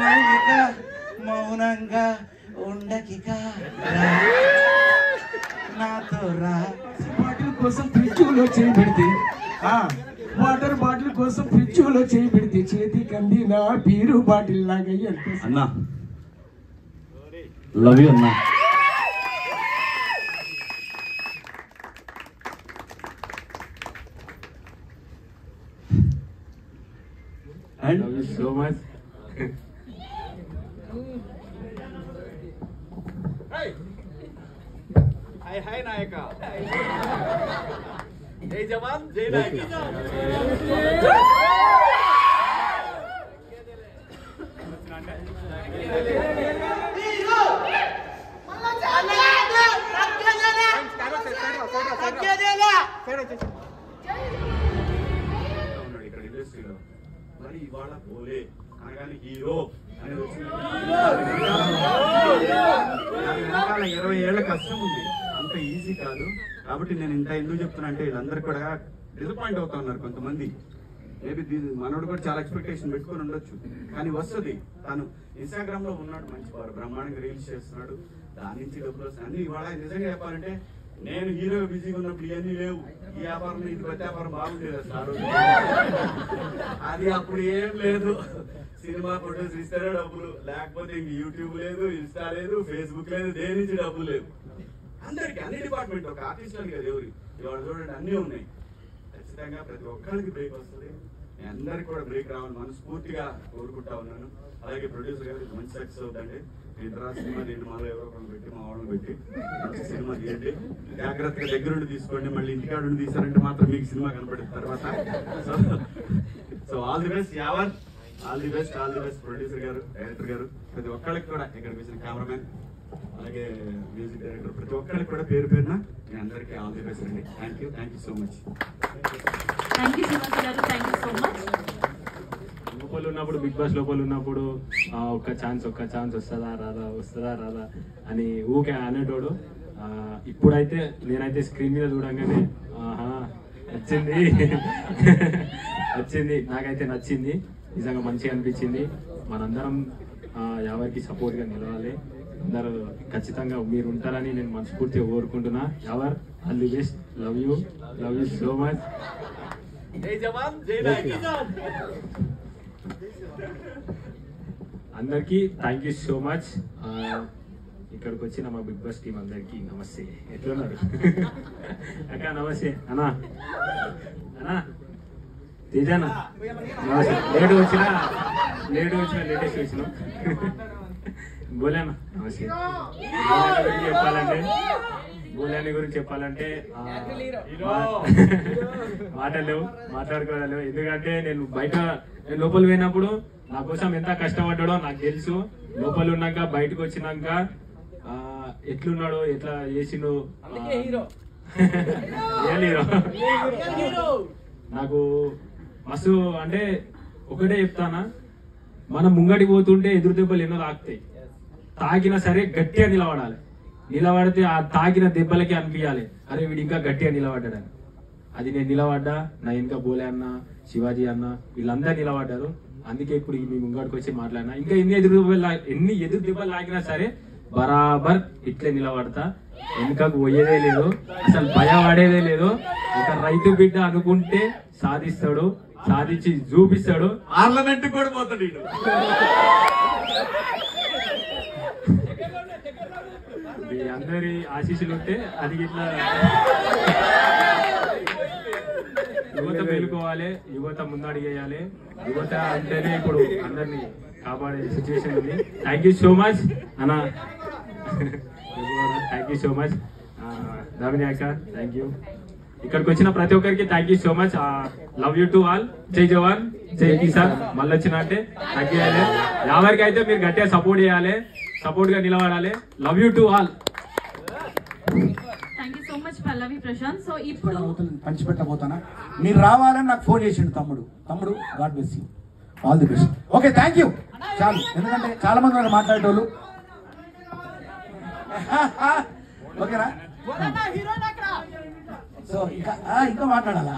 మౌనిక మౌనంగా ఉండకిక నాతో రా. బాటిల్ కోసం ఫ్రిడ్జ్లో చేయి పెడితే వాటర్ బాటిల్ కోసం ఫ్రిడ్జ్లో చేయి పెడితే చేతికి అందిన బీరు బాటిల్ లాగా అన్నా లవ్ యూ అన్నా. And love you so much. Hi Nayaka. Jai Jawan, Jai Nayaka. మరి ఇవాళ పోలే అనగానే హీరో అని వచ్చింది. 20 ఏళ్ల కష్టం ఉంది, అంత ఈజీ కాదు. కాబట్టి నేను ఇంత ఎందుకు చెప్తున్నా అంటే వీళ్ళందరూ కూడా డిసప్పాయింట్ అవుతా ఉన్నారు. కొంతమంది మేబీ మనోడు కూడా చాలా ఎక్స్పెక్టేషన్ పెట్టుకుని ఉండొచ్చు, కానీ వస్తుంది. తను ఇన్స్టాగ్రామ్ లో ఉన్నాడు, మంచి బ్రహ్మాండంగా రీల్స్ చేస్తున్నాడు, దాని నుంచి డబ్బులు వస్తాయి అన్ని. ఇవాళ నిజంగా చెప్పాలంటే నేను హీరో బిజీగా ఉన్నప్పుడు ఇవన్నీ లేవు. ఈ వ్యాపారం ఇది ప్రత్యాపారం బాగుండేది అసలు ఆ రోజు. అది అప్పుడు ఏం లేదు, సినిమా ప్రొడ్యూసర్ ఇస్తేనే డబ్బులు, లేకపోతే ఇంక యూట్యూబ్ లేదు, ఇన్స్టా లేదు, ఫేస్బుక్ లేదు, దేని నుంచి డబ్బులు లేవు. అందరికి అన్ని డిపార్ట్మెంట్ ఒక ఆర్టిస్టులకి కదా ఎవరి ఇవాళ చూడండి అన్నీ ఉన్నాయి. ఖచ్చితంగా ప్రతి ఒక్కరికి బ్రేక్ వస్తుంది. మీ అందరికి కూడా బ్రేక్ రావాలని మనస్ఫూర్తిగా కోరుకుంటా ఉన్నాను. అలాగే ప్రొడ్యూసర్ గారు మంచి సక్సెస్ అవుతండి. ఇతర సినిమా దీన్ని మాలో ఎవరో ఒకరు పెట్టి మా వాళ్ళని పెట్టి మంచి సినిమా తీయండి. జాగ్రత్తగా దగ్గరుండి తీసుకోండి. మళ్ళీ ఇంటికాడుండి తీసారంటే మాత్రం మీకు సినిమా కనపడిన తర్వాత. So all the best Yawar, all the best, all the best producer గారు, డైరెక్టర్ గారు, ప్రతి ఒక్కరికి కూడా ఇక్కడికి వచ్చిన కెమెరామెన్, అలాగే మ్యూజిక్ డైరెక్టర్, ప్రతి ఒక్కరికి కూడా పేరు పేరున మీ అందరికీ ఆల్ ది బెస్ట్ అండి. Thank you so much. లోపల ఉన్నప్పుడు బిగ్ బాస్ లోపల ఉన్నప్పుడు ఒక్క ఛాన్స్ వస్తుందా రాదా అని ఊకే అనేటోడు. ఇప్పుడైతే నేనైతే స్క్రీన్ మీద చూడంగానే వచ్చింది నాకైతే నచ్చింది, నిజంగా మంచిగా అనిపించింది. మనందరం ఎవరికి సపోర్ట్ గా నిలవాలి. అందరూ ఖచ్చితంగా మీరు ఉంటారని నేను మనస్ఫూర్తిగా కోరుకుంటున్నా. Ever all the best, love you so much. జై జవాన్ జై నాయక. అందరికి థ్యాంక్ యూ సో మచ్. ఇక్కడికి వచ్చిన మా బిగ్ బాస్ టీం అందరికి నమస్తే. ఎట్లున్నారు అక్క? నమస్తే అన్నా తేజానా నమస్తే. లేటెస్ట్ వచ్చిన బోలేనా నమస్తే. బోలేని గురించి చెప్పాలంటే మాట్లాడుకోవడం. ఎందుకంటే నేను లోపల పోయినప్పుడు నా కోసం ఎంత కష్టపడ్డాడో నాకు తెలుసు. లోపల ఉన్నాక బయటకు వచ్చినాక ఎట్లున్నాడో, ఎట్లా చేసిండో. నాకు మస్తు అంటే ఒకటే చెప్తానా, మనం ముంగడి పోతుంటే ఎదురు దెబ్బలు ఎన్నో తాకుతాయి. తాకినా సరే గట్టిగా నిలబడాలి. నిలబడితే ఆ తాకిన దెబ్బలకి అనిపించాలి, అరే వీడు ఇంకా గట్టిగా నిలబడ్డాడని. అది నేను నిలబడ్డా, నా ఇంకా బోలే అన్న, శివాజీ అన్న, వీళ్ళందరూ నిలబడ్డారు. అందుకే ఇప్పుడు మీ ముంగడికి వచ్చి మాట్లాడినా. ఇంకా ఎన్ని ఎదురు దెబ్బలు లాగినా సరే బరాబర్ ఇట్లే నిలబడతా. వెనుకకు పోయేదే లేదు, అసలు భయపడేదే లేదు. ఒక రైతు బిడ్డ అనుకుంటే సాధిస్తాడు, సాధించి చూపిస్తాడు. పార్లమెంట్ కూడా పోతాడు. మీ అందరి ఆశీస్సులు ఉంటే అది ఇట్లా యువత మేలుకోవాలి, యువత ముందడిగేయాలి. యువత అంటేనే ఇప్పుడు అందరినీ కాపాడే సిచ్యువేషన్ ఉంది. థ్యాంక్ యూ సో మచ్ అన్న, thank you so much Damini అక్క, థ్యాంక్ యూ. ఇక్కడికి వచ్చిన ప్రతి ఒక్కరికి thank you so much. Love you to all. జై జవాన్ జై కిసాన్. మళ్ళీ వచ్చిన అంటే తగ్గేయాలి. ఎవరికి అయితే మీరు గట్టిగా సపోర్ట్ చేయాలి, సపోర్ట్ గా నిలబడాలి. Love you to all. Pallavi Prashanth. So ఇప్పుడు పంచిపెట్టబోతానా, మీరు రావాలని నాకు ఫోన్ చేసిండు తమ్ముడు. God bless you, all the best. Okay thank you. చాలు, ఎందుకంటే చాలా మంది ఉన్నారు మాట్లాడేటోళ్ళు. ఓకేనా? సో ఇంకా మాట్లాడాలా?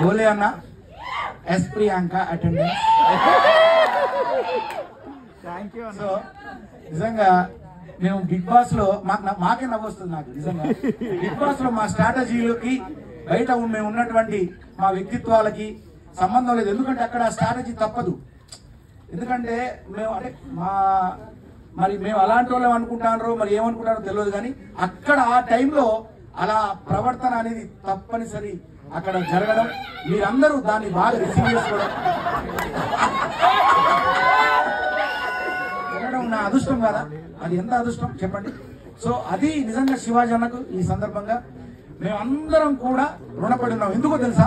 బోలే అన్న, ఎస్ ప్రియాంక అటెండెన్స్. సో నిజంగా మేము బిగ్ బాస్ లో మాకే నవ్వొస్తుంది నాకు నిజంగా. బిగ్ బాస్ లో మా స్ట్రాటజీలకి బయట మేము ఉన్నటువంటి మా వ్యక్తిత్వాలకి సంబంధం లేదు. ఎందుకంటే అక్కడ స్ట్రాటజీ తప్పదు. ఎందుకంటే మేము అంటే మరి మేము అలాంటి వాళ్ళం అనుకుంటారో మరి ఏమనుకుంటారో తెలియదు, కానీ అక్కడ ఆ టైంలో అలా ప్రవర్తన అనేది తప్పనిసరి అక్కడ జరగడం, మీరందరూ దాన్ని బాగా రిసీవ్ చేసుకోవడం నా అదృష్టం కదా. అది ఎంత అదృష్టం చెప్పండి. సో అది నిజంగా శివాజీ అన్నకు ఈ సందర్భంగా మేమందరం కూడా రుణపడి ఉన్నాం. ఎందుకో తెలుసా,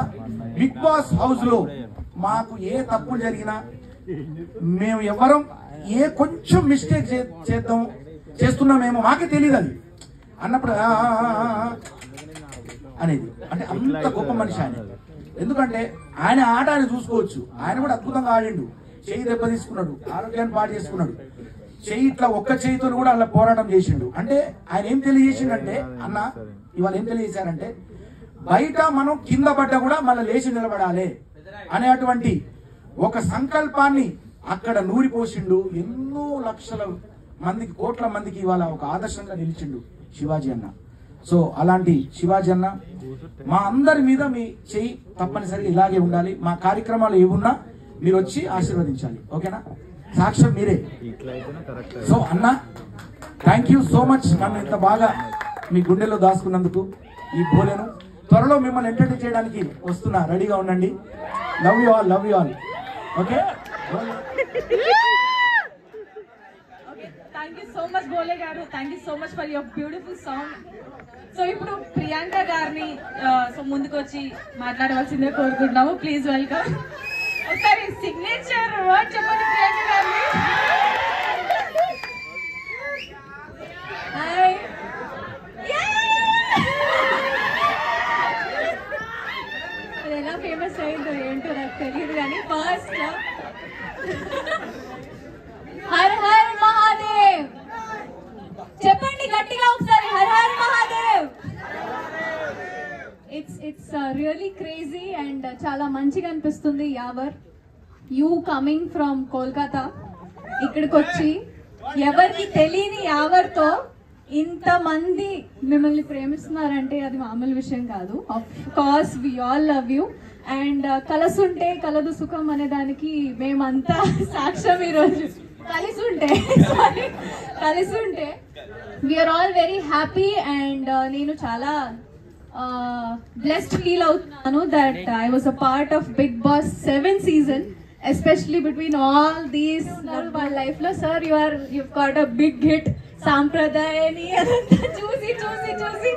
బిగ్ బాస్ హౌస్ లో మాకు ఏ తప్పు జరిగినా మేము ఎవరం ఏ కొంచెం మిస్టేక్ చేస్తున్నామేమో మాకే తెలియదు. అది అన్నప్పుడు అనేది అంటే అంత గొప్ప మనిషి ఆయన. ఎందుకంటే ఆయన ఆట ఆయన చూసుకోవచ్చు. ఆయన కూడా అద్భుతంగా ఆడిండు. చెయ్యి దెబ్బ తీసుకున్నాడు, ఆరోగ్యాన్ని పాటు చేసుకున్నాడు. చెయ్యి ఇట్లా ఒక్క చెయ్యితో కూడా అలా పోరాటం చేసిండు. అంటే ఆయన ఏం తెలియజేసిండంటే, అన్న ఇవాళ ఏం తెలియజేశారంటే, బయట మనం కింద పడ్డా కూడా మళ్ళీ లేచి నిలబడాలి అనేటువంటి ఒక సంకల్పాన్ని అక్కడ నూరిపోసిండు. ఎన్నో లక్షల మందికి, కోట్ల మందికి ఇవాళ ఒక ఆదర్శంగా నిలిచిండు శివాజీ అన్న. సో అలాంటి శివాజీ అన్న మా అందరి మీద మీ చెయ్యి తప్పనిసరిగా ఇలాగే ఉండాలి. మా కార్యక్రమాలు ఏమున్నా మీరు వచ్చి ఆశీర్వదించాలి. ఓకేనా? సాక్ష్యం మీరే. సో అన్న థ్యాంక్ యూ సో మచ్. నన్ను ఇంత బాగా మీ గుండెల్లో దాచుకున్నందుకు. ఈ భోలేను త్వరలో మిమ్మల్ని ఎంటర్టైన్ చేయడానికి వస్తున్నా, రెడీగా ఉండండి. Love you all, love you all. Okay, thank you so much Bhole గారు. Thank you so much for your beautiful song. So ఇప్పుడు ప్రియాంక గారిని సో ముందుకు వచ్చి మాట్లాడవలసిందే కోరుకుంటున్నాము. Please welcome. ఒకసారి సిగ్నేచర్ వర్డ్ చెప్పండి ప్రియాంక గారిని. హాయ్. అది ఎలా ఫేమస్ అయిందో ఏంటో నాకు తెలియదు, కానీ ఫస్ట్ హర్ హర్ మహాదేవ్ చెప్పండి గట్టిగా ఒకసారి. Har Har Mahadev. It's really crazy and చాలా మంచిగా అనిపిస్తుంది. Yawar you coming from Kolkata ఇక్కడికి వచ్చి ఎవరికి తెలియని యావర్తో ఇంతమంది మిమ్మల్ని ప్రేమిస్తున్నారంటే అది మామూలు విషయం కాదు. Of course we all love you and కలసుంటే కలదు సుఖం అనే దానికి మేమంతా సాక్ష్యం. ఈరోజు కలిసి ఉంటే we are all very happy and నేను చాలా బ్లెస్డ్ ఫీల్ అవుతున్నాను that I was a part of Bigg Boss 7th season, especially between all these వాళ్ళ లైఫ్ లో. Sir you've got a big hit సాంప్రదాయని అదంతా చూసి చూసి చూసి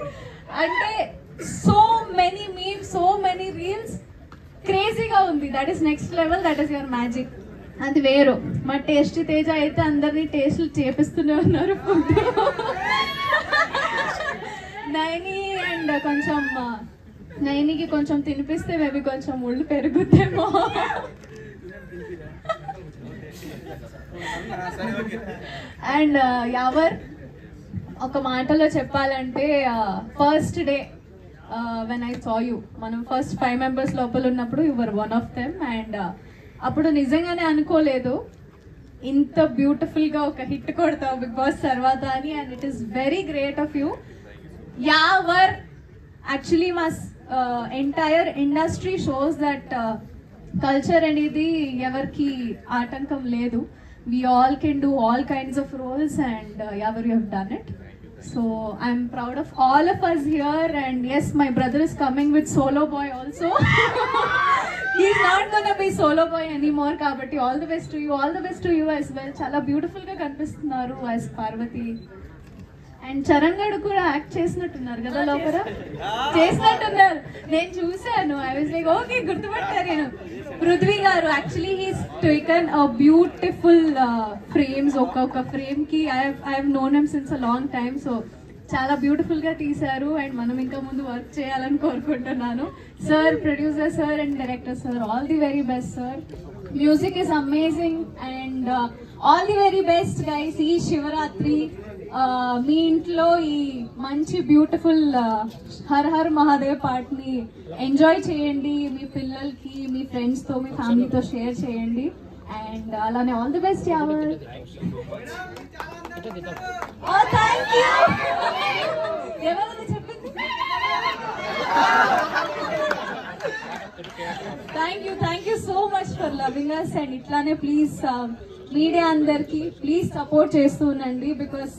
అంటే so many memes, so many reels, క్రేజీగా ఉంది. That is next level. That is your magic. అది వేరు. మా టేస్టీ తేజ అయితే అందరినీ టేస్ట్లు చేపిస్తూనే ఉన్నారు. ఫుడ్ నైని అండ్ కొంచెం నైనికి కొంచెం తినిపిస్తే మేబీ కొంచెం ఒళ్ళు పెరుగుతేమో. అండ్ యావర్ ఒక మాటలో చెప్పాలంటే first day when I saw you, మనం ఫస్ట్ 5 members లోపల ఉన్నప్పుడు you were one of them. And అప్పుడు నిజంగానే అనుకోలేదు ఇంత బ్యూటిఫుల్గా ఒక హిట్ కొడతావు బిగ్ బాస్ తర్వాత అని. And it is very great of you. Yawar actually మా entire industry shows that culture అనేది ఎవరికి ఆటంకం లేదు. We all can do all kinds of roles and Yavar, you have done it. So I'm proud of all of us here. And yes, my brother is coming with Solo Boy also. He's not gonna be Solo Boy anymore. Kabatti all the best to you, all the best to you as well. Chala beautiful ga kanipistunnaru as Parvati. And Charan గడు కూడా act చేసినట్టున్నారు కదా లోపల, చేసినట్టున్నారు. నేను చూసాను. I was like okay గుర్తుపట్టారు. నేను పృథ్వీ గారు actually he's taken a beautiful frames. ఒక్కొక్క ఫ్రేమ్ కి I have known him since a long time. So చాలా బ్యూటిఫుల్ గా తీశారు అండ్ మనం ఇంకా ముందు వర్క్ చేయాలని కోరుకుంటున్నాను. Sir, producer sir and director sir, all the very best sir. Music is amazing and all the very best guys. ఈ శివరాత్రి మీ ఇంట్లో ఈ మంచి బ్యూటిఫుల్ హర్ హర్ మహాదేవ్ పాటని ఎంజాయ్ చేయండి. మీ పిల్లలకి, మీ ఫ్రెండ్స్తో, మీ ఫ్యామిలీతో షేర్ చేయండి. అండ్ అలానే all the best Yawar. Oh, thank you. ఎవరది చెప్పింది? Thank you so much for loving us. And ఇట్లానే ప్లీజ్ మీడియా అందరికి ప్లీజ్ సపోర్ట్ చేస్తూ ఉండండి. బికాస్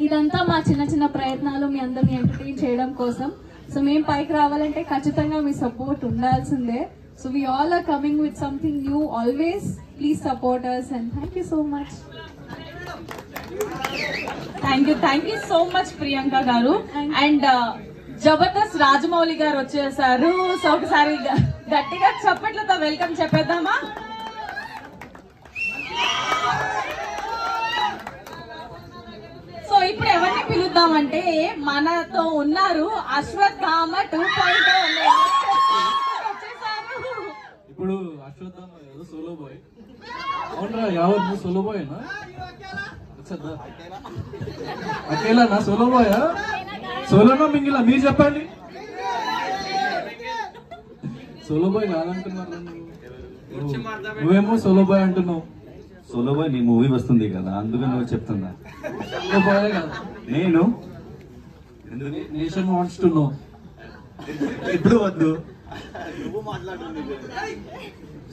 ఇదంతా మా చిన్న చిన్న ప్రయత్నాలు మీ అందరిని ఎంటర్టైన్ చేయడం కోసం. సో మేము పైకి రావాలంటే ఖచ్చితంగా మీ సపోర్ట్ ఉండాల్సిందే. So we all are coming with something new always. Please support us and thank you so much. Thank you so much Priyanka గారు. అండ్ జబర్దస్త్ రాజమౌళి గారు వచ్చేసారు. సో ఒకసారి గట్టిగా చప్పట్లతో వెల్కమ్ చెప్పేద్దామా? సో ఇప్పుడు ఎవరిని పిలుద్దామంటే మనతో ఉన్నారు అశ్వత్థామ 2.0 వచ్చేసారు. ఇప్పుడు అశ్వత్థామ సోలో బాయ్. అవునరా యావర్ నువ్వు సోలో బాయ్ నా అకేలానా? సోలో బాయా? సోలోనా మింగిలా? మీరు చెప్పండి. సోలో బాయ్ కాదంటున్నారు, నువ్వేమో సోలో బాయ్ అంటున్నావు. సోలో బాయ్ నీ మూవీ వస్తుంది కదా, అందుకని నువ్వు చెప్తున్నా. సోలో బాయ్ కాదు నేను. Nation wants to know. ఇప్పుడు వద్దు.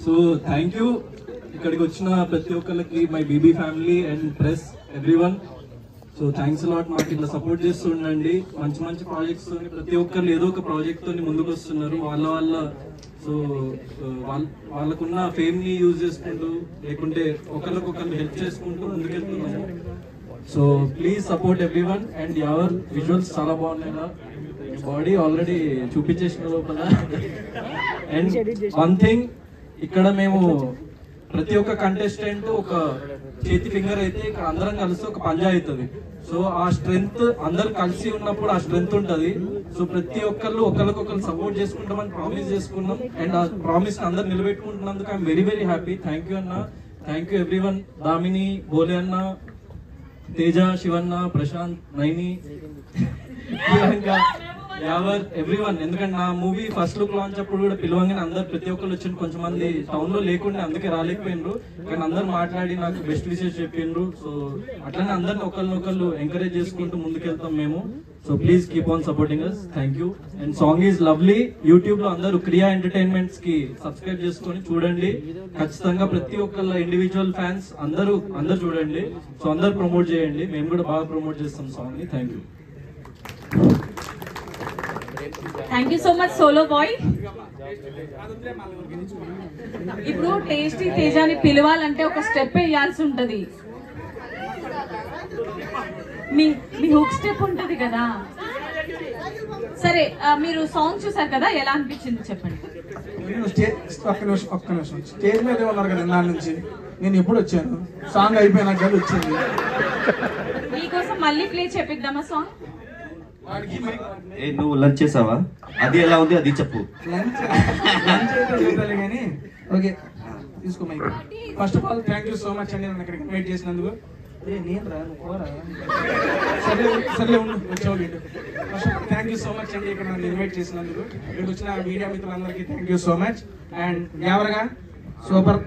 సో థ్యాంక్ యూ ఇక్కడికి వచ్చిన ప్రతి ఒక్కరికి, my BB family and press everyone. So thanks lot. మాకు ఇట్లా సపోర్ట్ చేస్తూ ఉండండి. మంచి మంచి ప్రాజెక్ట్స్ తోని ప్రతి ఒక్కరు ఏదో ఒక ప్రాజెక్ట్ తోని ముందుకు వస్తున్నారు. వాళ్ళ సో వాళ్ళకున్న ఫేమ్ ని యూజ్ చేసుకుంటూ లేకుంటే ఒకరికొకరు హెల్ప్ చేసుకుంటూ ముందుకెళ్తున్నాము. So please support everyone. And ఎవర్ విజువల్స్ చాలా బాగున్నాయి. బాడీ ఆల్రెడీ చూపించేసిన లోపల. అండ్ వన్ థింగ్, ఇక్కడ మేము ప్రతి ఒక్క కంటెస్టెంట్ ఒక చేతి ఫింగర్ అయితే ఇక్కడ అందరం కలిసి ఒక పంజా అవుతుంది. సో ఆ స్ట్రెంగ్త్ అందరు కలిసి ఉన్నప్పుడు ఆ స్ట్రెంగ్త్ ఉంటది. సో ప్రతి ఒక్కళ్ళు ఒకరికొకరు సపోర్ట్ చేసుకుంటామని ప్రామిస్ చేసుకున్నాం. అండ్ ఆ ప్రామిస్ అందరు నిలబెట్టుకుంటున్నందుకు I'm very very happy. Thank you అన్న. Thank you everyone. Damini, Bhole అన్న, తేజ, శివన్న, ప్రశాంత్, నైని, యావర్, ఎవ్రీవన్. ఎందుకంటే నా మూవీ ఫస్ట్ లుక్ లాంచ్ అప్పుడు కూడా పిలవంగానే అందరు ప్రతి ఒక్కరు వచ్చిండ్రు. కొంచెం మంది టౌన్ లో లేకుండా అందుకే రాలేకపోయినరు, కానీ అందరు మాట్లాడి నాకు బెస్ట్ విషెస్ చెప్పిండ్రు. సో అట్లనే అందరిని ఒకరినొకరు ఎంకరేజ్ చేసుకుంటూ ముందుకెళ్తాం మేము. So please keep on supporting us. Thank you. And song is lovely. YouTube లో అందరూ క్రియా ఎంటర్టైన్మెంట్స్ కి సబ్స్క్రైబ్ చేసుకొని చూడండి. ఖచ్చితంగా ప్రతి ఒక్కళ్ళ ఇండివిజువల్ ఫ్యాన్స్ అందరూ చూడండి. సో అందరు ప్రమోట్ చేయండి. మేము కూడా బాగా ప్రమోట్ చేస్తాం సాంగ్ ని. Thank you. Thank you so much solo boy. ఇప్పుడు టేస్టీ తేజాని పిలవాలంటే ఒక స్టెప్ వేయాల్సి ఉంటది. మీ హుక్ స్టెప్ ఉంటది కదా. సరే మీరు సాంగ్ చూసారు కదా, ఎలా అనిపించింది చెప్పండి. ఒక్క నిమిషం స్టేజ్ మీద ఉన్నారు కదా నా నుంచి. నేను ఎప్పుడు వచ్చాను, సాంగ్ అయిపోయినా కదా వచ్చింది. మీకోసం మళ్ళీ ప్లే చేపిద్దామా సాంగ్? నువ్వు లంచ్ చేసావా? అది ఎలా ఉంది అది చెప్పు. లంచ్ కానీ ఓకే తీసుకో mike. First of all thank you so much అండి నన్ను ఇక్కడికి ఇన్వైట్ చేసినందుకు. నేను రా నువ్వు పోరా. సరే ఉండు వచ్చావు వీడు. First of all thank you so much అండి ఇక్కడ నన్ను ఇన్వైట్ చేసినందుకు. ఇక్కడికి వచ్చిన మీడియా మిత్రులందరికీ thank you so much. And ఎవరగా super.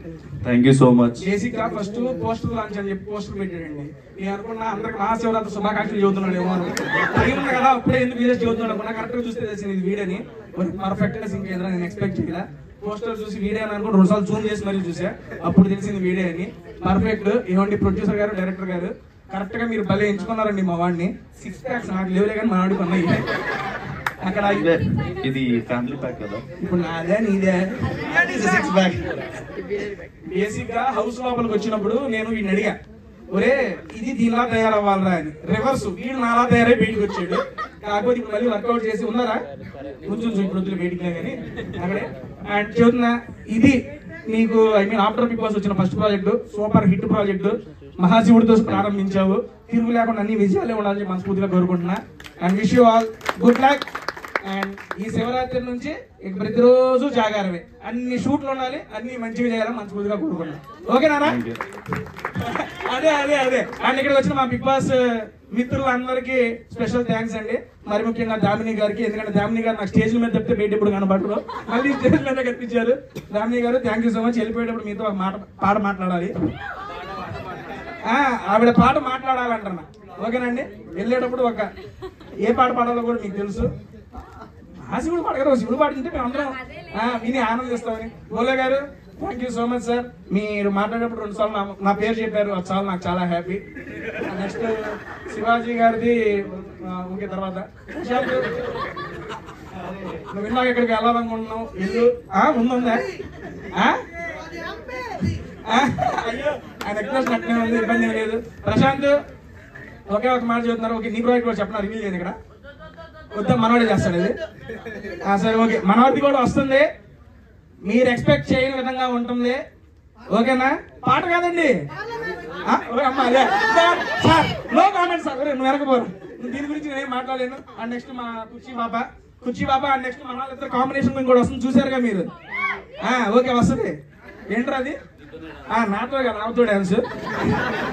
Thank you so much. Basic గా ఫస్ట్ పోస్టర్ లాంచ్ అని చెప్పి పోస్టర్ పెట్టాడండి. నేను అనుకున్నా అందరికి మహాశివరాత్రి శుభాకాంక్షలు చదువుతున్నాడు ఏమో ఉంది కదా, అప్పుడే ఎందుకు వీడియోస్ చదువుతున్నాడు అనుకున్నా. కరెక్ట్ గా చూస్తే తెలిసింది ఇది వీడియోని. పర్ఫెక్ట్ గా సింక్ అయ్యిందా, నేను ఎక్స్పెక్ట్ చేయలే. పోస్టర్ చూసి వీడియో అని అనుకుంటే 2 సార్లు జూమ్ చేసి మరీ చూసా, అప్పుడు తెలిసింది వీడియో అని. పర్ఫెక్ట్. ఏమండి ప్రొడ్యూసర్ గారు, డైరెక్టర్ గారు కరెక్ట్ గా మీరు భలే ఎంచుకున్నారండి మా వాడిని. 6 ప్యాక్స్ నాకు లేవులే కానీ మా వాడికి ఉన్నాయి. అక్కడ ఇది ఫ్యామిలీ ప్యాక్ కదా, ఇప్పుడు నాదే నీదే 6 ప్యాక్. బేసిక్ గా హౌస్ లోపలికి వచ్చినప్పుడు నేను వీడిని అడిగా, ఒరే ఇది దీనిలా తయారవ్వాలరా అని. రివర్స్ వీడు నాలా తయారై బయటికి వచ్చాడు. కాకపోతే ఇప్పుడు మళ్ళీ వర్కౌట్ చేసి ఉన్నారా కొంచెం ఇప్పుడు వద్దులు బయటికి కానీ అక్కడే. అండ్ చెబుతున్నా, ఇది నీకు ఆఫ్టర్ బిగ్ బాస్ వచ్చిన first project, super hit project. మహాశివుడితో ప్రారంభించావు, తిరుగు లేకుండా అన్ని విజయాలే ఉండాలని మనస్ఫూర్తిగా కోరుకుంటున్నా. And wish you all good luck. And ఈ శివరాత్రి నుంచి ఇక ప్రతిరోజు జాగారమే, అన్ని షూట్లు ఉండాలి, అన్ని మంచిగా చేయాలని మనస్ఫూర్తిగా కోరుకున్నాను. ఓకేనా? అదే అండ్ ఇక్కడికి వచ్చిన మా బిగ్ బాస్ మిత్రులందరికీ స్పెషల్ థ్యాంక్స్ అండి. మరి ముఖ్యంగా దామిని గారికి, ఎందుకంటే దామిని గారు నాకు స్టేజ్ మీద చెప్తే బయట ఇప్పుడు కనబడరు, మళ్ళీ స్టేజ్ మీద కనిపించారు. దామిని గారు థ్యాంక్ యూ సో మచ్. వెళ్ళిపోయేటప్పుడు మీతో ఒక పాట మాట్లాడాలి. ఆవిడ పాట మాట్లాడాలంటున్నా, ఓకేనండి? వెళ్ళేటప్పుడు ఏ పాట పాడాలో కూడా మీకు తెలుసు. ఆ శివుడు పాట కదా, శివుడు పాట తింటే మేము అందరం విని ఆనందిస్తామని. గోలే గారు thank you so much sir. మీరు మాట్లాడేటప్పుడు 2 సార్లు నా పేరు చెప్పారు, అది చాలా నాకు చాలా హ్యాపీ. నెక్స్ట్ శివాజీ గారిది ఓకే. తర్వాత నువ్వు విన్నాక ఎక్కడికి వెళ్ళాలనుకుంటున్నావు? ఇల్లు ఉందా? అయ్యో ఆయన ఎక్స్ప్రెషన్ అట్లనే ఉంది, ఇబ్బంది ఏం లేదు. ప్రశాంత్ ఒకే ఒక మాట చెబుతున్నారు. ఓకే, నీ ప్రాజెక్ట్ కూడా చెప్పిన రివీల్ చేయదు ఇక్కడ, వద్దా మనవాడే చేస్తాడు ఇది. సరే ఓకే, మనవాడిది కూడా వస్తుంది, మీరు ఎక్స్పెక్ట్ చేయని విధంగా ఉంటుంది, ఓకేనా? పాట కాదండి సార్, నో కామెంట్ సార్, నువ్వు వెనకపోరు, దీని గురించి నేనేం మాట్లాడలేను. అండ్ నెక్స్ట్ మా కుర్చీ బాబా అండ్ నెక్స్ట్ మన వాళ్ళిద్దరు కాంబినేషన్ కూడా వస్తుంది, చూసారుగా మీరు. ఓకే వస్తుంది. ఏంట్రా అది? నాతో కదా, నాతో డాన్స్,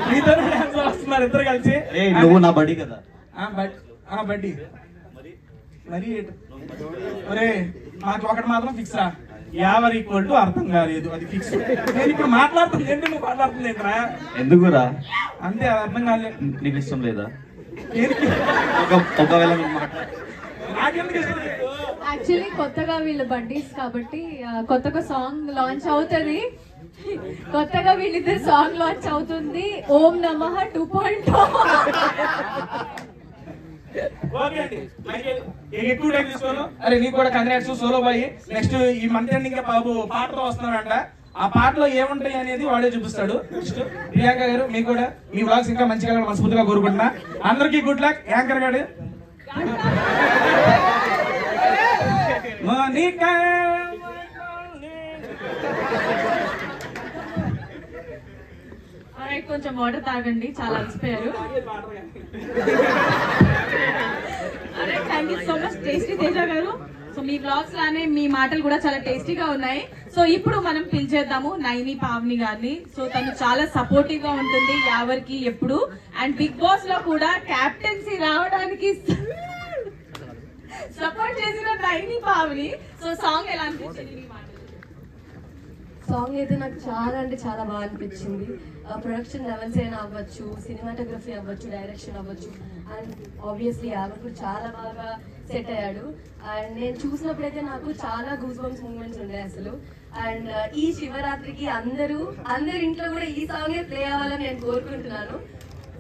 మీతో డాన్స్ వస్తున్నారు ఇద్దరు కలిసి. నువ్వు నా బడ్డీ కదా? బడ్డీ మరి ఒరే, నాకు ఒకటి మాత్రం ఫిక్స్ రా, యావర్ ఈక్వల్ టు అర్థం కాలేదు, అది ఫిక్స్. నేను ఇప్పుడు మాట్లాడుతుంది ఏంటి, నువ్వు మాట్లాడుతుంది ఏంట్రా? ఎందుకురా? అంతే, అది అర్థం కాలేదు. నీకు ఇష్టం లేదా? నాకెందుకు ఇష్టం? యాక్చువల్లీ కొత్తగా వీళ్ళు బడ్డీస్ కాబట్టి కొత్తగా సాంగ్ లాంచ్ అవుతుంది, కొత్తగా వీళ్ళిద్దరు సాంగ్ లాంచ్ అవుతుంది, ఓం నమః 2.0. ఎక్కువ టైం తీసుకోను. అరే నీకు కూడా కంగ్రాట్స్ సోలో బాయ్. నెక్స్ట్ ఈ మంత్ ఎండింగ్ బాబు పాటతో వస్తున్నాడంట, ఆ పాటలో ఏముంటాయి అనేది వాడే చూపిస్తాడు. నెక్స్ట్ ప్రియాంక గారు, మీకు కూడా మీ వ్లాగ్స్ ఇంకా మంచిగా మనస్ఫూర్తిగా కోరుకుంటున్నా. అందరికీ గుడ్ లక్. యాంకర్ గారు కొంచెం వాటర్ తాగండి, చాలా అలసిపోయారు. అరే thank you so much tasty Teja గారు. సో మీ బ్లాగ్స్ లానే మీ మాటలు కూడా చాలా టేస్టీగా ఉన్నాయి. సో ఇప్పుడు మనం పిలిచేద్దాము నైని పావని గారిని. సో తను చాలా సపోర్టివ్ గా ఉంటుంది యావర్కి ఎప్పుడు, అండ్ బిగ్ బాస్ లో కూడా క్యాప్టెన్సీ రావడానికి సపోర్ట్ చేసిన నైని పావని. సో సాంగ్ ఎలా అనిపించింది? సాంగ్ అయితే నాకు చాలా అంటే చాలా బాగా అనిపించింది. ప్రొడక్షన్ లెవెల్స్ అయినా అవ్వచ్చు, సినిమాటోగ్రఫీ అవ్వచ్చు, డైరెక్షన్ అవ్వచ్చు, అండ్ ఆబ్వియస్లీ యావర్ కూడా చాలా బాగా సెట్ అయ్యాడు. అండ్ నేను చూసినప్పుడైతే నాకు చాలా గూస్ బంప్స్ మూమెంట్స్ ఉన్నాయి అసలు. అండ్ ఈ శివరాత్రికి అందరి ఇంట్లో కూడా ఈ సాంగే ప్లే అవ్వాలని నేను కోరుకుంటున్నాను.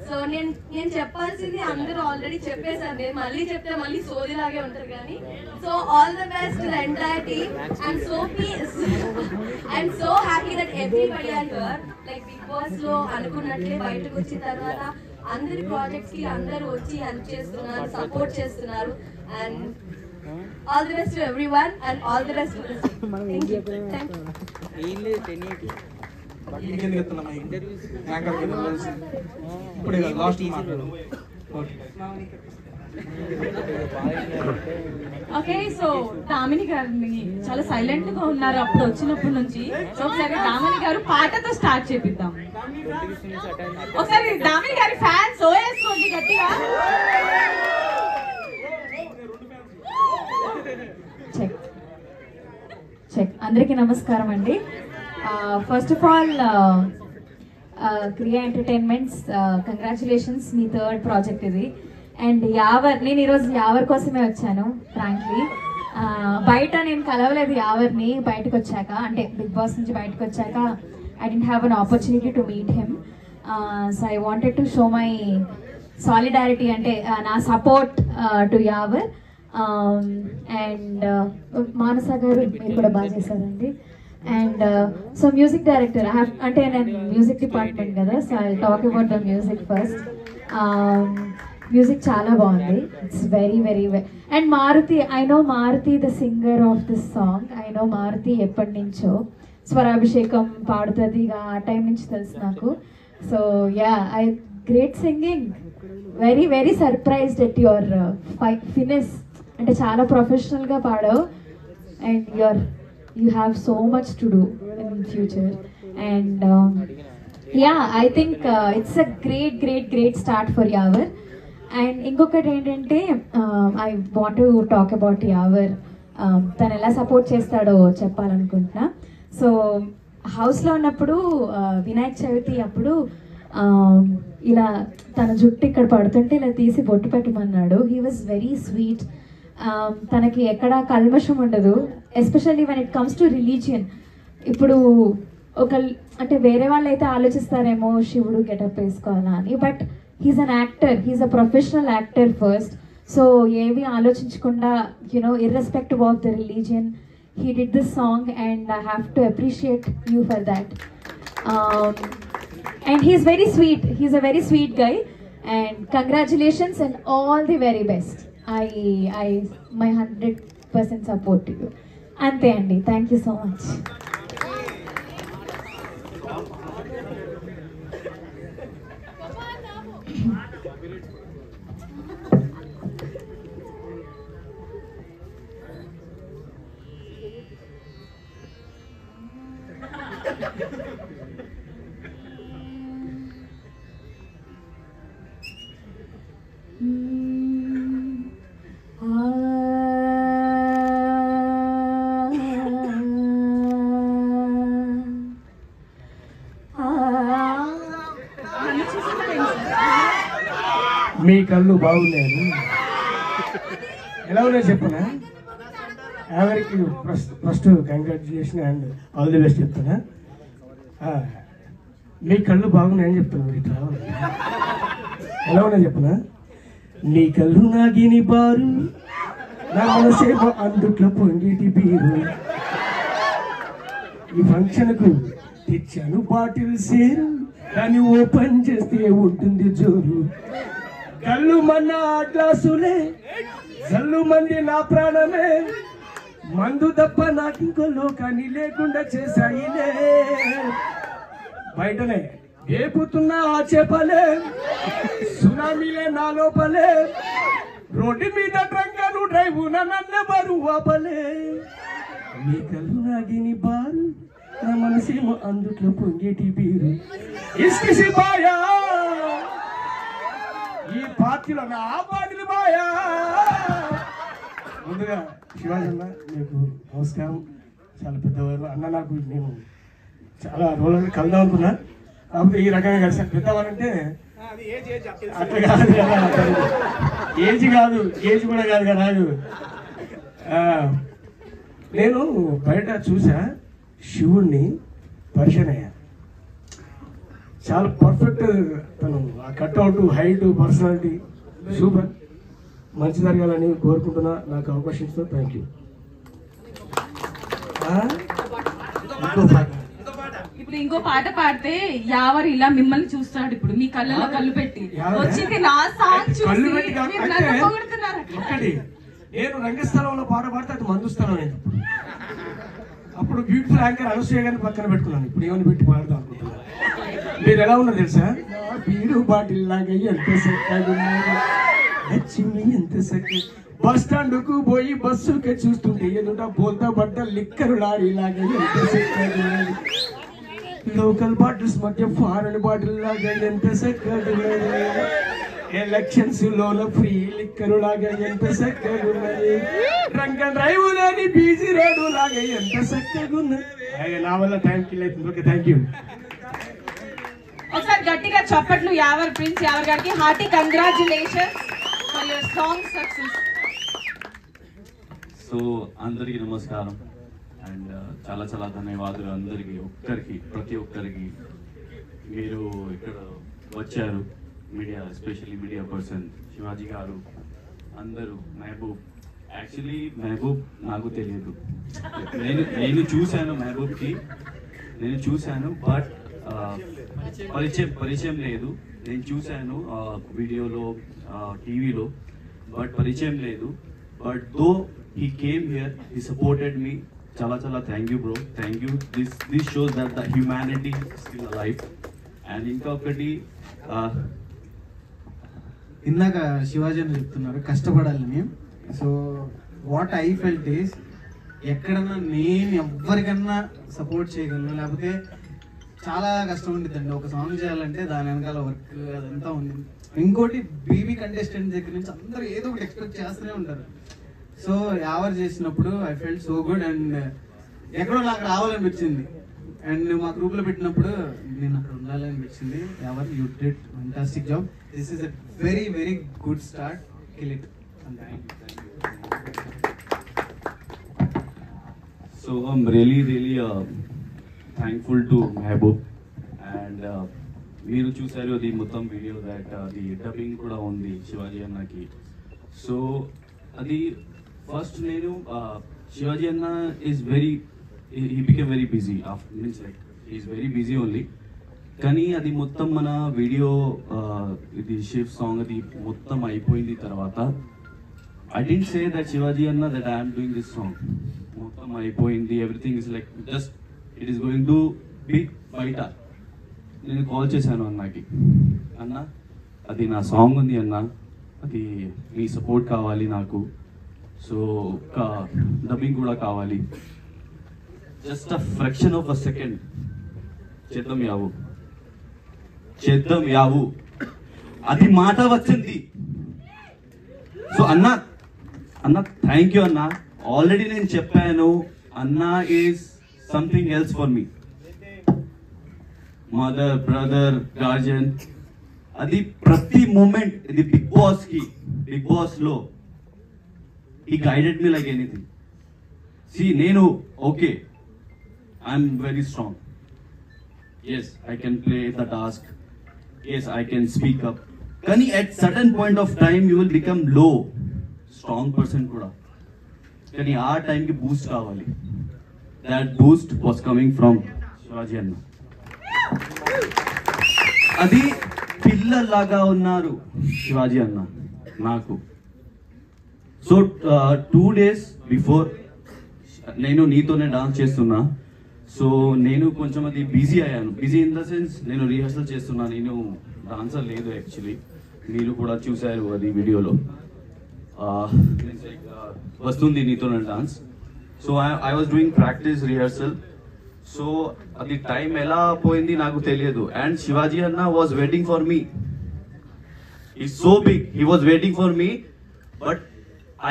సో నేను చెప్పాల్సింది అందరూ ఆల్రెడీ చెప్పేశారు, నేను మళ్ళీ చెప్తే మళ్ళీ సోదిలాగే ఉంటారు కానీ. So all the best to the entire team. I'm so happy that everybody are here. Like Bigg Boss లో అనుకున్నట్లే బయటకు వచ్చిన తర్వాత అందరి ప్రాజెక్ట్స్ కి అందరూ వచ్చి హెల్ప్ చేస్తున్నారు, సపోర్ట్ చేస్తున్నారు. And all the best to everyone and all the best to this team. Okay, so Damini గారిని చాలా సైలెంట్ గా ఉన్నారు అప్పుడు వచ్చినప్పటి నుంచి. సో ఒకసారి దామిని గారు పాటతో స్టార్ట్ చేపిద్దాం. ఒకసారి దామిని గారి ఫ్యాన్స్ ఓయేసుకోండి గట్టిగా. చెక్. అందరికీ నమస్కారం అండి. ఫస్ట్ ఆఫ్ ఆల్ క్రియా ఎంటర్టైన్మెంట్స్ కంగ్రాచులేషన్స్, మీ 3rd ప్రాజెక్ట్ ఇది. అండ్ యావర్, నేను ఈరోజు యావర్ కోసమే వచ్చాను ఫ్రాంక్లీ. బయట నేను కలవలేదు యావర్ని, బయటకు వచ్చాక అంటే బిగ్ బాస్ నుంచి బయటకు వచ్చాక I didn't have an opportunity to meet him. So I wanted to show my solidarity, అంటే నా సపోర్ట్ టు యావర్. అండ్ మానస గారు మీరు కూడా బాగా చేశారండి. అండ్ సో మ్యూజిక్ డైరెక్టర్, అంటే నేను మ్యూజిక్ డిపార్ట్మెంట్ కదా, so I talk about the music first. Music చాలా బాగుంది, it's very very and Maruthi, I know Maruthi the singer of this song. I know Maruthi ఎప్పటి నుంచో స్వరాభిషేకం పాడుతుంది, ఇక ఆ టైం నుంచి తెలుసు నాకు. So yeah, I great singing, very very surprised at your finish. అంటే చాలా ప్రొఫెషనల్గా పాడావు and you have so much to do in future. And yeah, I think it's a great start for Yavar. And ఇంకొకటి ఏంటంటే I want to talk about Yawar. తను ఎలా support చేస్తాడో చెప్పాలనుకుంటున్నా. So హౌస్లో ఉన్నప్పుడు వినాయక చవితి అప్పుడు ఇలా తన జుట్టు ఇక్కడ పడుతుంటే ఇలా తీసి బొట్టు పెట్టమన్నాడు. He was very sweet. తనకి ఎక్కడ కల్మషం ఉండదు, especially when it comes to religion. ఇప్పుడు అంటే వేరే వాళ్ళు అయితే ఆలోచిస్తారేమో శివుడు గెటప్ వేసుకోవాలా అని, but he's an actor, he's a professional actor first. So ఏవి ఆలోచించకుండా irrespective of the religion, he did this song and I have to appreciate you for that. And he's very sweet, he's a very sweet guy, and congratulations and all the very best. I my 100% support to you. Ante andi, thank you so much. మీ కళ్ళు బాగున్నాయి. ఎలా ఉన్నాయో చెప్పనా? ఎవరికి first congratulation and all the best చెప్తానా? మీ కళ్ళు బాగున్నాయని చెప్తాను. మీరు ఇట్లా ఎలా ఉన్నాయో చెప్పనా? నీ కళ్ళు నాగిని బారు, నా మనసేమో అందుట్లో పొంగిటి బీరు. ఈ ఫంక్షన్కు తెచ్చాను బాటిల్ సేరు, దాన్ని ఓపెన్ చేస్తే ఉంటుంది జోరు. కళ్ళు మన్న గ్లాసులే, జల్లు మంది నా ప్రాణమే, మందు తప్ప నాకింకో లోకాన్ని లేకుండా చేశాయిలే. బయటనే ఏపుతున్నా ఆ చేపలే, సునామీలే నా లోపలే, రోడ్డు మీద ట్రంకను డ్రైవు నన్నెవరు ఆపలే. నీ కళ్ళు నాగిని బారు, నా మనసేమో అందుట్లో పొంగేటి బీరు. ఇస్కిసి బాయా ఈ పార్టీలో నా పార్టీలు బాయా. ముందుగా శివాజీ అన్న మీకు నమస్కారం. చాలా పెద్దవారు అన్న. నాకు నేను చాలా రోజులు కలుద్దాం అనుకున్నా, కాకపోతే ఈ రకంగా కలిసి పెద్దవారంటే అట్లా కాదు కదా, ఏజ్ కాదు, ఏజ్ కూడా కాదు కదా. నాకు నేను బయట చూసా శివుణ్ణి, పరిచయం అయ్యా. చాలా పర్ఫెక్ట్ తను, ఆ కట్అవుట్, హైట్, పర్సనాలిటీ సూపర్. మంచి జరగాలని కోరుకుంటున్నా. నాకు అవకాశం ఇస్తా. Thank you. ఇప్పుడు ఇంకో పాట పాడితే యావర్ ఇలా మిమ్మల్ని చూస్తాడు. ఇప్పుడు మీ కళ్ళలో కళ్ళు పెట్టి వచ్చింది నా సాంగ్ చూసి ఒకటి నేను రంగస్థలంలో పాట పాడితే అది మందుస్తాను. నేను అప్పుడు బ్యూటిఫుల్ యాంకర్ అనసూయ గారిని పక్కన పెట్టుకున్నాను. ఇప్పుడు ఏమని పెట్టి పాడదాం అనుకుంటున్నాను. మీరు ఎలా ఉన్నారు తెలుసా? బీరు బాటిల్ లాగా ఎంత చక్కగా ఎంత చక్కగా. బస్ స్టాండ్ కు పోయి బస్సుకే చూస్తుంటే ఎదుట బోల్తా పడ్డ లిక్కరు లారీ లాగా ఎంత చక్కగా. లోకల్ బాటిల్స్ మధ్య ఫారెన్ బాటిల్ లాగా ఎంత చక్కగా. ఎలక్షన్స్ లోన ఫ్రీ లిక్కరు లాగా ఎంత చక్కగా ఉన్నది. రంగ డ్రైవ్ లేని బీజీ రోడ్డు లాగా ఎంత చక్కగా ఉన్నది. నా వల్ల టైం కిల్ అవుతుంది. Okay, thank you. ఒకసారి గట్టిగా చప్పట్లు యావర్ ప్రిన్స్ యావర్ గారికి. Hearty congratulations for your song success. So అందరికీ నమస్కారం అండ్ చాలా చాలా ధన్యవాదాలు అందరికీ, ప్రతి ఒక్కరికి. మీరు ఇక్కడ వచ్చారు, media, especially media person Shivaji గారు, అందరూ, మహబూబ్. యాక్చువల్లీ మహబూబ్ నాకు తెలియదు, నేను చూశాను మహబూబ్కి, నేను చూశాను, బట్ పరిచయం లేదు. నేను చూశాను వీడియోలో, టీవీలో, బట్ పరిచయం లేదు. But though he came here, he supported me. Chala chala, thank you bro, thank you. This shows that the humanity is still alive. And ఇంకొకటి ఇందాక శివాజీ అని చెప్తున్నారు కష్టపడాలని. So what I felt is, ఎక్కడన్నా నేను ఎవరికన్నా సపోర్ట్ చేయగలను, లేకపోతే చాలా కష్టం ఉండిద్దండి ఒక సాంగ్ చేయాలంటే, దాని వెనకాల వర్క్ అదంతా ఉంది. ఇంకోటి బీబీ కంటెస్టెంట్ దగ్గర నుంచి అందరూ ఏదో ఒకటి ఎక్స్పెక్ట్ చేస్తూనే ఉంటారు. సో యావర్ చేసినప్పుడు I felt so good and ఎక్కడో నాకు రావాలనిపించింది. అండ్ మా గ్రూప్లో పెట్టినప్పుడు నేను అక్కడ ఉండాలనిపించింది. Yawar you did fantastic job. This is a very very good start. Kill it. So I'm really thankful to Mehboob and మీరు చూసారు అది మొత్తం వీడియో దట్ అది డబ్బింగ్ కూడా ఉంది శివాజీ అన్నకి. సో అది ఫస్ట్ నేను శివాజీ అన్న is he became very busy after, means like he is very busy only. కానీ అది మొత్తం మన వీడియో ఇది షిఫ్ట్ సాంగ్ అది మొత్తం అయిపోయింది తర్వాత I didn't say that Shivaji Anna that I am doing this song. మొత్తం అయిపోయింది, everything is like just it is going to be బయట. నేను కాల్ చేశాను అన్నకి, అన్న అది నా సాంగ్ ఉంది అన్న, అది మీ సపోర్ట్ కావాలి నాకు, సో ఒక డబ్బింగ్ కూడా కావాలి, just a fraction of a second చేద్దాం యావు అది మాట వచ్చింది. సో అన్న థ్యాంక్ యూ అన్న. ఆల్రెడీ నేను చెప్పాను, అన్న is something else for me, mother, brother, guardian. అది ప్రతి మూమెంట్ ఇది బిగ్ బాస్ లో he guided me like anything. See, నేను okay, I'm very strong. Yes, I can play the task. Yes, I can speak up. కానీ at certain point of time you will become low. Strong person కూడా. కానీ ఆ టైంకి Boost కావాలి. That boost was coming from Shivaji అన్న. అది పిల్లలాగా ఉన్నారు శివాజీ అన్న నాకు. సో 2 days బిఫోర్ నేను నీతోనే డాన్స్ చేస్తున్నా. సో నేను కొంచెం అది బిజీ అయ్యాను. బిజీ ఇన్ ద సెన్స్ నేను రిహర్సల్ చేస్తున్నా, నేను డాన్సర్ లేదు యాక్చువల్లీ. మీరు కూడా చూశారు అది వీడియోలో వస్తుంది నీతోనే dance. So I was doing practice rehearsal. So అది టైం ఎలా పోయింది నాకు తెలియదు. అండ్ శివాజీ అన్న was waiting for me. Is so big, he was waiting for me, but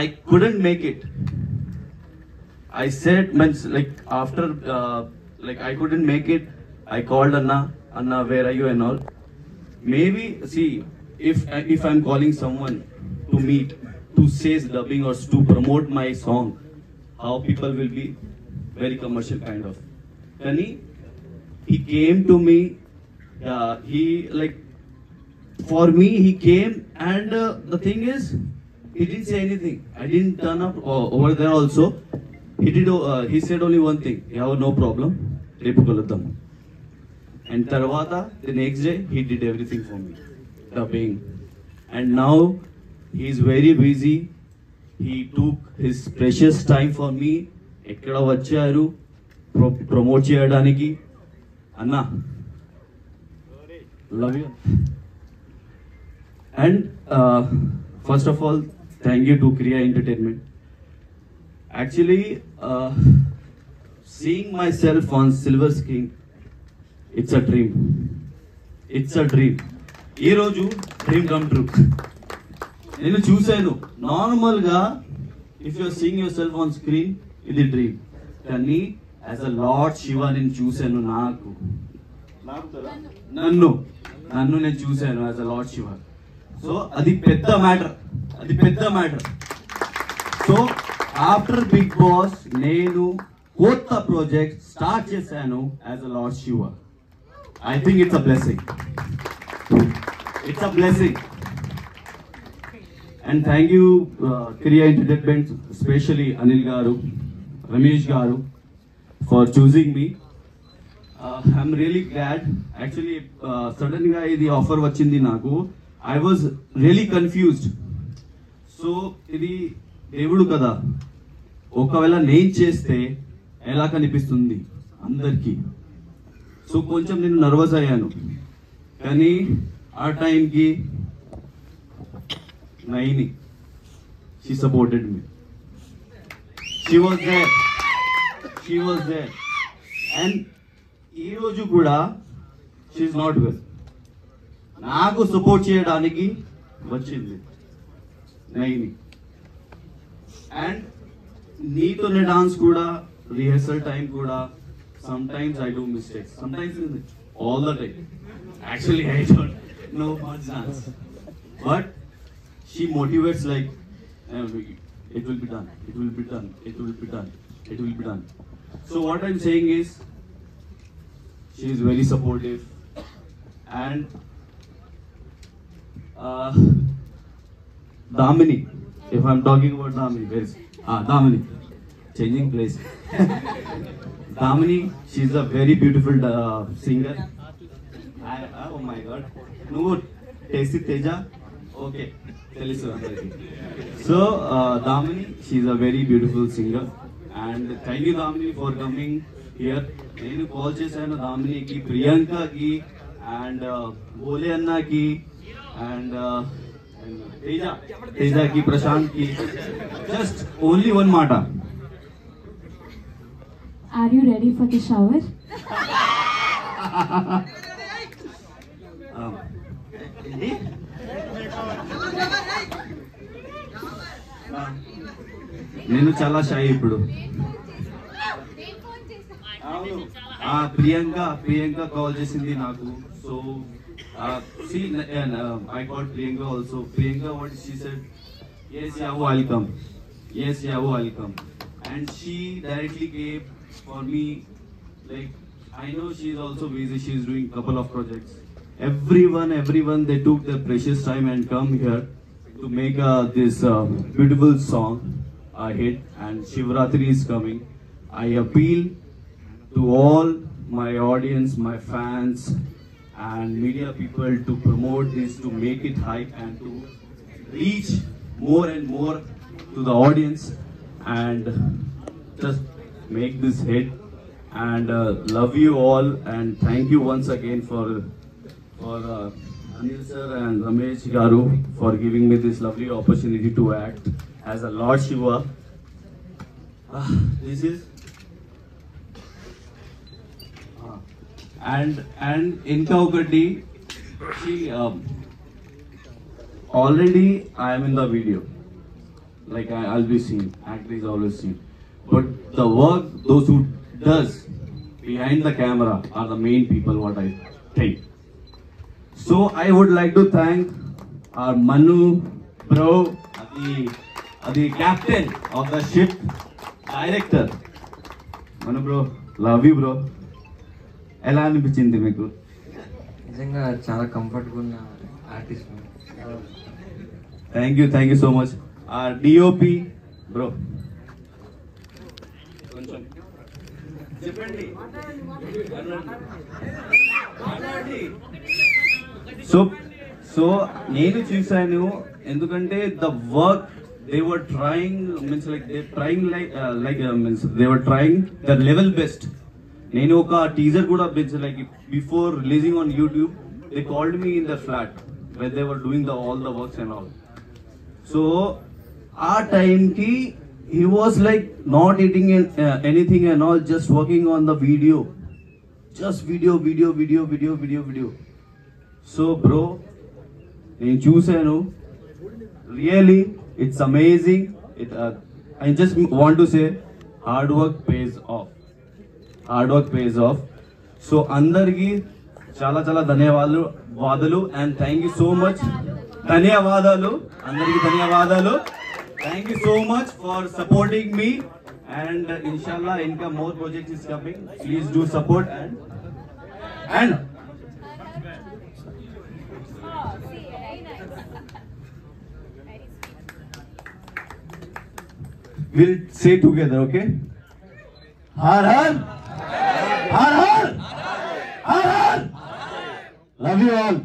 I couldn't make it. I said, means like after like I couldn't make it, I called Anna, where are you and all. Maybe see, if I'm calling someone to meet, to say dubbing or to promote my song, how people will be very commercial kind of. Kani, he came to me, he like for me he came, and the thing is, he didn't say anything. I didn't turn up over there also. He said only one thing. You have no problem. Repu kaluddam. And tarvata, the next day, he did everything for me. Dubbing. And now, he is very busy. He took his precious time for me. Ekkada vacharu promote cheyadaniki. Anna, love you. And first of all, thank you to Kriya Entertainment. Actually, seeing myself on silver screen, it's a dream. It's a dream. Ee roju dream come true. Nenu chusanu normal ga, if you are seeing yourself on screen, idi dream. Kani as a Lord Shiva nenu chusanu nannu nenu chusanu as a Lord Shiva. So adi pedda matter. So after Big Boss, nenu kotta project start chesanu as a Lord Shiva. I think it's a blessing. It's a blessing. And thank you Kriya Entertainment, especially Anil garu, Ramesh garu, for choosing me. I'm really glad. Actually sudden ga idi offer vachindi naku. I was really confused. So ఇది దేవుడు కదా, ఒకవేళ నేను చేస్తే ఎలా కనిపిస్తుంది అందరికీ. So కొంచెం నేను నర్వస్ అయ్యాను. కానీ ఆ టైంకి Naini she supported me. She was there and ఈ రోజు కూడా షీఈ్ నాట్ వెల్. నాకు సపోర్ట్ చేయడానికి వచ్చింది నైని. అండ్ నీతోనే డాన్స్ కూడా, రిహర్సల్ టైం కూడా, sometimes I do mistakes, sometimes all the time. Actually I don't know much dance, but she motivates like it will be done, it will be done, it will be done, it will be done. So what I'm saying is she is very supportive. And Damini, if I'm talking about Damini, where is Damini? Changing place. Damini, she's a very beautiful singer. Oh my God. No, Tasty Teja. Okay. So Damini, she's a very beautiful singer. And thank you Damini for coming here. నేను call చేశాను దామినికి, ప్రియాంకకి, and Bhole అన్నకి, and తేజకి, ప్రశాంత్కి. Just only one మాట. Are you ready for the shower? నేను చాలా shy ఇప్పుడు. Priyanka call చేసింది నాకు. So see, I called Priyanka also. Priyanka, what she said, yes Yahu, I'll come, yes Yahu, I'll come. And she directly came for me. Like, I know she's also busy, she's doing couple of projects. Everyone they took their precious time and come here to make this beautiful song a hit. And Shivratri is coming. I appeal to all my audience, my fans and media people to promote this, to make it hype and to reach more and more to the audience and just make this hit. And love you all, and thank you once again for Anil sir and Ramesh Garu for giving me this lovely opportunity to act as a Lord Shiva. This is and inka okati, she already I am in the video, like I'll be seen, actor is always seen, but the work those who does behind the camera are the main people, what I think. So I would like to thank our Manu bro, the captain of the ship, director. Manu bro, love you bro. ఎలా అనిపించింది మీకు? నిజంగా చాలా కంఫర్ట్గా ఉన్న artist. Thank you so much. DOP bro కొంచెం చెప్పండి. So నేను చూసాను, ఎందుకంటే the work they were trying, means like they trying means they were trying their level best. నేను ఒక టీజర్ కూడా like before releasing on YouTube they called me in the flat where they were doing all the works and all. So ఆ టైంకి he was like not eating anything and all, just working on the video, just video. So bro నేను చూశాను, really it's amazing. I just want to say hard work pays of. So అందరికి చాలా ధన్యవాదాలు and thank you so much. అందరికి ధన్యవాదాలు. Thank you so much for supporting me, and ఇన్షాల్లా ఇంకా more projects is coming. Please do support and we'll say together, okay? Har har. Har har. Har har. Love you all.